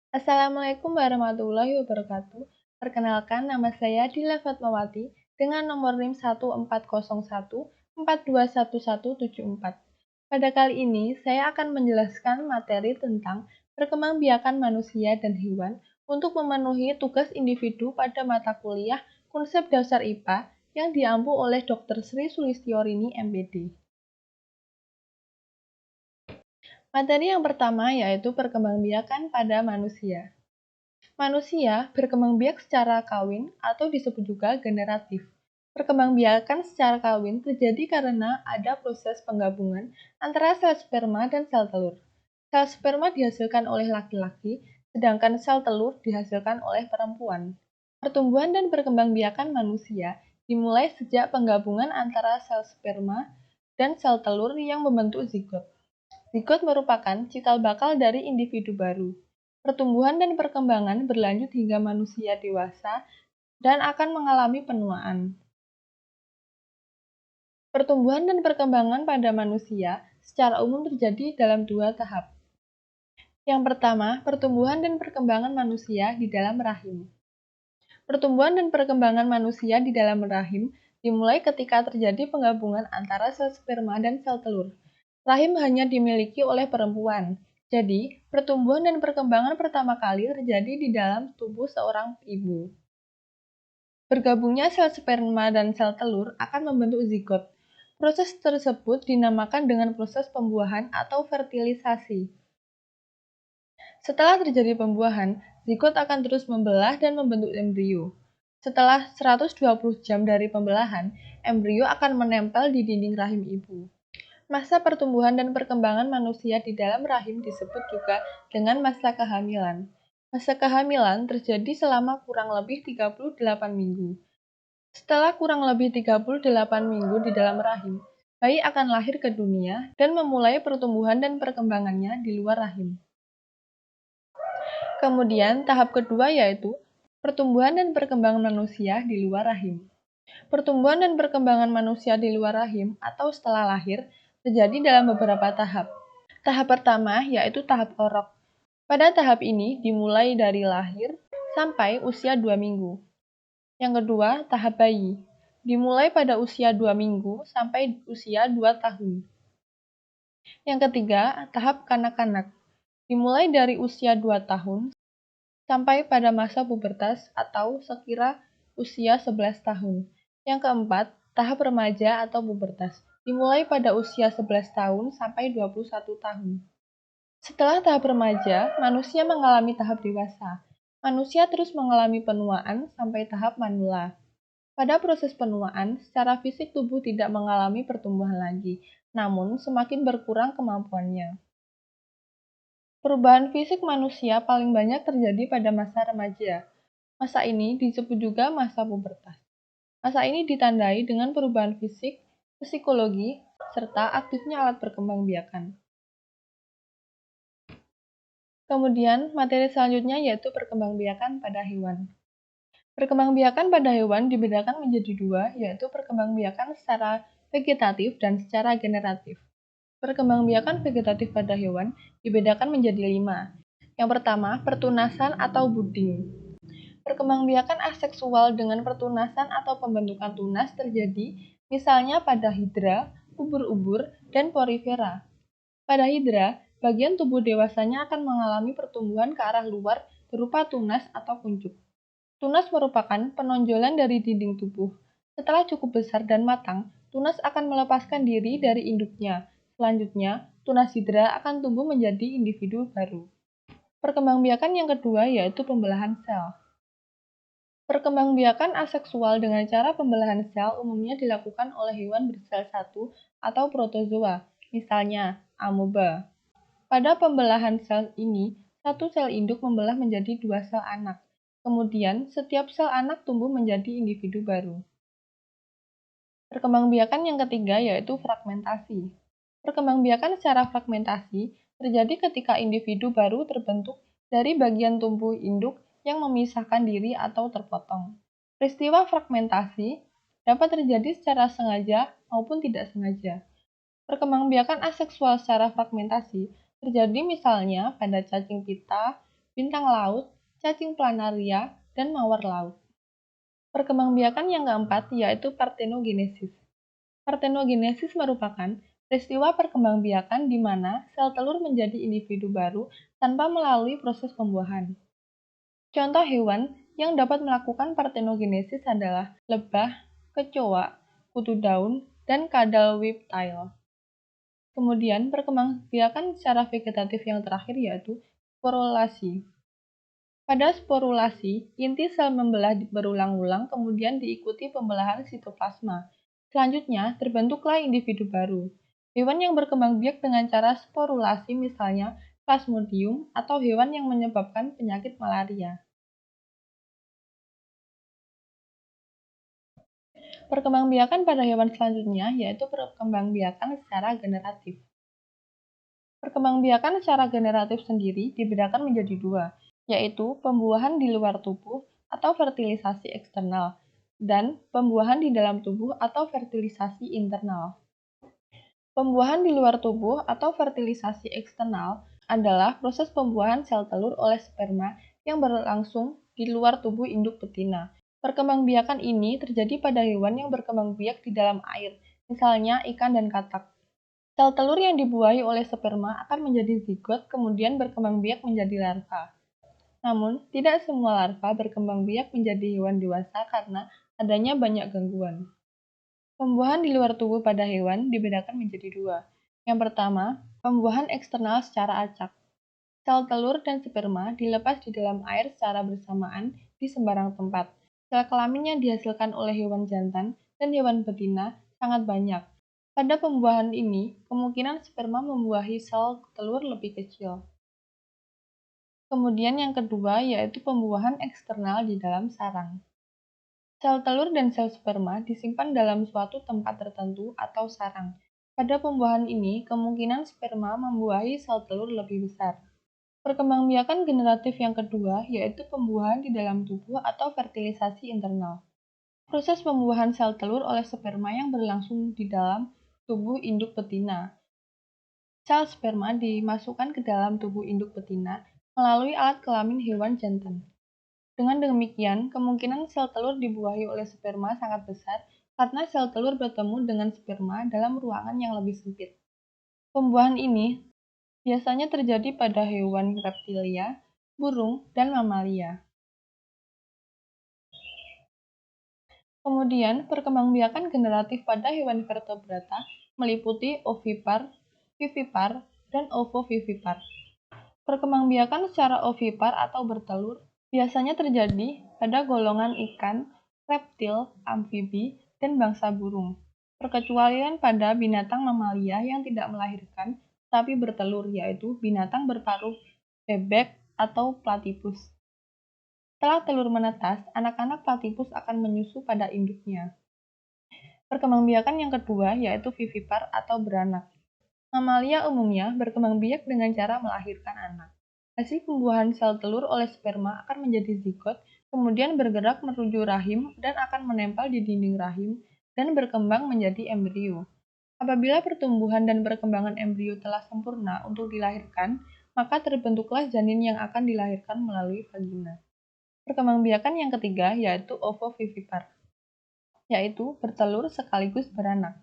Assalamualaikum warahmatullahi wabarakatuh. Perkenalkan, nama saya Dila Fatmawati dengan nomor NIM 140142174. Pada kali ini, saya akan menjelaskan materi tentang perkembangbiakan manusia dan hewan untuk memenuhi tugas individu pada mata kuliah Konsep Dasar IPA yang diampu oleh Dr. Sri Sulistiorini, MPD. Materi yang pertama yaitu perkembangbiakan pada manusia. Manusia berkembang biak secara kawin atau disebut juga generatif. Perkembangbiakan secara kawin terjadi karena ada proses penggabungan antara sel sperma dan sel telur. Sel sperma dihasilkan oleh laki-laki, sedangkan sel telur dihasilkan oleh perempuan. Pertumbuhan dan perkembangbiakan manusia dimulai sejak penggabungan antara sel sperma dan sel telur yang membentuk zigot. Zigot merupakan cikal bakal dari individu baru. Pertumbuhan dan perkembangan berlanjut hingga manusia dewasa dan akan mengalami penuaan. Pertumbuhan dan perkembangan pada manusia secara umum terjadi dalam dua tahap. Yang pertama, pertumbuhan dan perkembangan manusia di dalam rahim. Pertumbuhan dan perkembangan manusia di dalam rahim dimulai ketika terjadi penggabungan antara sel sperma dan sel telur. Rahim hanya dimiliki oleh perempuan. Jadi, pertumbuhan dan perkembangan pertama kali terjadi di dalam tubuh seorang ibu. Bergabungnya sel sperma dan sel telur akan membentuk zigot. Proses tersebut dinamakan dengan proses pembuahan atau fertilisasi. Setelah terjadi pembuahan, zigot akan terus membelah dan membentuk embrio. Setelah 120 jam dari pembelahan, embrio akan menempel di dinding rahim ibu. Masa pertumbuhan dan perkembangan manusia di dalam rahim disebut juga dengan masa kehamilan. Masa kehamilan terjadi selama kurang lebih 38 minggu. Setelah kurang lebih 38 minggu di dalam rahim, bayi akan lahir ke dunia dan memulai pertumbuhan dan perkembangannya di luar rahim. Kemudian, tahap kedua yaitu pertumbuhan dan perkembangan manusia di luar rahim. Pertumbuhan dan perkembangan manusia di luar rahim atau setelah lahir terjadi dalam beberapa tahap. Tahap pertama yaitu tahap orok. Pada tahap ini dimulai dari lahir sampai usia 2 minggu. Yang kedua, tahap bayi. Dimulai pada usia 2 minggu sampai usia 2 tahun. Yang ketiga, tahap kanak-kanak. Dimulai dari usia 2 tahun sampai pada masa pubertas atau sekira usia 11 tahun. Yang keempat, tahap remaja atau pubertas. Dimulai pada usia 11 tahun sampai 21 tahun. Setelah tahap remaja, manusia mengalami tahap dewasa. Manusia terus mengalami penuaan sampai tahap manula. Pada proses penuaan, secara fisik tubuh tidak mengalami pertumbuhan lagi, namun semakin berkurang kemampuannya. Perubahan fisik manusia paling banyak terjadi pada masa remaja. Masa ini disebut juga masa pubertas. Masa ini ditandai dengan perubahan fisik, psikologi, serta aktifnya alat perkembangbiakan. Kemudian, materi selanjutnya yaitu perkembangbiakan pada hewan. Perkembangbiakan pada hewan dibedakan menjadi dua, yaitu perkembangbiakan secara vegetatif dan secara generatif. Perkembangbiakan vegetatif pada hewan dibedakan menjadi 5. Yang pertama, pertunasan atau budding. Perkembangbiakan aseksual dengan pertunasan atau pembentukan tunas terjadi misalnya pada hidra, ubur-ubur, dan porifera. Pada hidra, bagian tubuh dewasanya akan mengalami pertumbuhan ke arah luar berupa tunas atau kuncup. Tunas merupakan penonjolan dari dinding tubuh. Setelah cukup besar dan matang, tunas akan melepaskan diri dari induknya. Selanjutnya, tunas hidra akan tumbuh menjadi individu baru. Perkembangbiakan yang kedua yaitu pembelahan sel. Perkembangbiakan aseksual dengan cara pembelahan sel umumnya dilakukan oleh hewan bersel satu atau protozoa, misalnya amoeba. Pada pembelahan sel ini, satu sel induk membelah menjadi 2 sel anak. Kemudian, setiap sel anak tumbuh menjadi individu baru. Perkembangbiakan yang ketiga yaitu fragmentasi. Perkembangbiakan secara fragmentasi terjadi ketika individu baru terbentuk dari bagian tubuh induk yang memisahkan diri atau terpotong. Peristiwa fragmentasi dapat terjadi secara sengaja maupun tidak sengaja. Perkembangbiakan aseksual secara fragmentasi terjadi misalnya pada cacing pita, bintang laut, cacing planaria, dan mawar laut. Perkembangbiakan yang keempat yaitu partenogenesis. Partenogenesis merupakan peristiwa perkembangbiakan di mana sel telur menjadi individu baru tanpa melalui proses pembuahan. Contoh hewan yang dapat melakukan partenogenesis adalah lebah, kecoa, kutu daun, dan kadal whiptail. Kemudian, perkembangbiakan secara vegetatif yang terakhir yaitu sporulasi. Pada sporulasi, inti sel membelah berulang-ulang kemudian diikuti pembelahan sitoplasma. Selanjutnya, terbentuklah individu baru. Hewan yang berkembang biak dengan cara sporulasi misalnya Plasmodium atau hewan yang menyebabkan penyakit malaria. Perkembangbiakan pada hewan selanjutnya yaitu perkembangbiakan secara generatif. Perkembangbiakan secara generatif sendiri dibedakan menjadi dua, yaitu pembuahan di luar tubuh atau fertilisasi eksternal, dan pembuahan di dalam tubuh atau fertilisasi internal. Pembuahan di luar tubuh atau fertilisasi eksternal adalah proses pembuahan sel telur oleh sperma yang berlangsung di luar tubuh induk betina. Perkembangbiakan ini terjadi pada hewan yang berkembang biak di dalam air, misalnya ikan dan katak. Sel telur yang dibuahi oleh sperma akan menjadi zigot kemudian berkembang biak menjadi larva. Namun, tidak semua larva berkembang biak menjadi hewan dewasa karena adanya banyak gangguan. Pembuahan di luar tubuh pada hewan dibedakan menjadi dua. Yang pertama, pembuahan eksternal secara acak. Sel telur dan sperma dilepas di dalam air secara bersamaan di sembarang tempat. Sel kelamin yang dihasilkan oleh hewan jantan dan hewan betina sangat banyak. Pada pembuahan ini, kemungkinan sperma membuahi sel telur lebih kecil. Kemudian yang kedua yaitu pembuahan eksternal di dalam sarang. Sel telur dan sel sperma disimpan dalam suatu tempat tertentu atau sarang. Pada pembuahan ini, kemungkinan sperma membuahi sel telur lebih besar. Perkembangbiakan generatif yang kedua yaitu pembuahan di dalam tubuh atau fertilisasi internal. Proses pembuahan sel telur oleh sperma yang berlangsung di dalam tubuh induk betina. Sel sperma dimasukkan ke dalam tubuh induk betina melalui alat kelamin hewan jantan. Dengan demikian, kemungkinan sel telur dibuahi oleh sperma sangat besar karena sel telur bertemu dengan sperma dalam ruangan yang lebih sempit. Pembuahan ini biasanya terjadi pada hewan reptilia, burung, dan mamalia. Kemudian, perkembangbiakan generatif pada hewan vertebrata meliputi ovipar, vivipar, dan ovovivipar. Perkembangbiakan secara ovipar atau bertelur biasanya terjadi pada golongan ikan, reptil, amfibi, dan bangsa burung. Perkecualian pada binatang mamalia yang tidak melahirkan tapi bertelur yaitu binatang berparuh bebek atau platypus. Setelah telur menetas, anak-anak platypus akan menyusu pada induknya. Perkembangbiakan yang kedua yaitu vivipar atau beranak. Mamalia umumnya berkembang biak dengan cara melahirkan anak. Hasil pembuahan sel telur oleh sperma akan menjadi zigot, kemudian bergerak menuju rahim dan akan menempel di dinding rahim dan berkembang menjadi embrio. Apabila pertumbuhan dan perkembangan embrio telah sempurna untuk dilahirkan, maka terbentuklah janin yang akan dilahirkan melalui vagina. Perkembangbiakan yang ketiga yaitu ovovivipar, yaitu bertelur sekaligus beranak.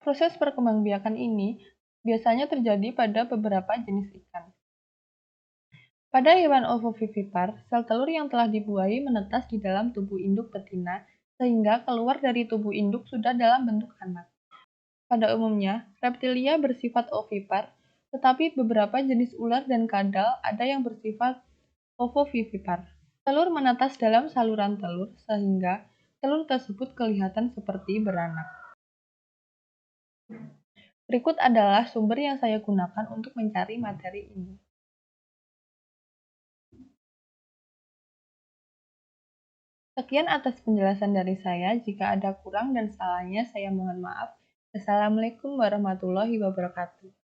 Proses perkembangbiakan ini biasanya terjadi pada beberapa jenis ikan. Pada hewan ovovivipar, sel telur yang telah dibuahi menetas di dalam tubuh induk betina sehingga keluar dari tubuh induk sudah dalam bentuk anak. Pada umumnya, reptilia bersifat ovipar, tetapi beberapa jenis ular dan kadal ada yang bersifat ovovivipar. Telur menetas dalam saluran telur sehingga telur tersebut kelihatan seperti beranak. Berikut adalah sumber yang saya gunakan untuk mencari materi ini. Sekian atas penjelasan dari saya. Jika ada kurang dan salahnya, saya mohon maaf. Assalamualaikum warahmatullahi wabarakatuh.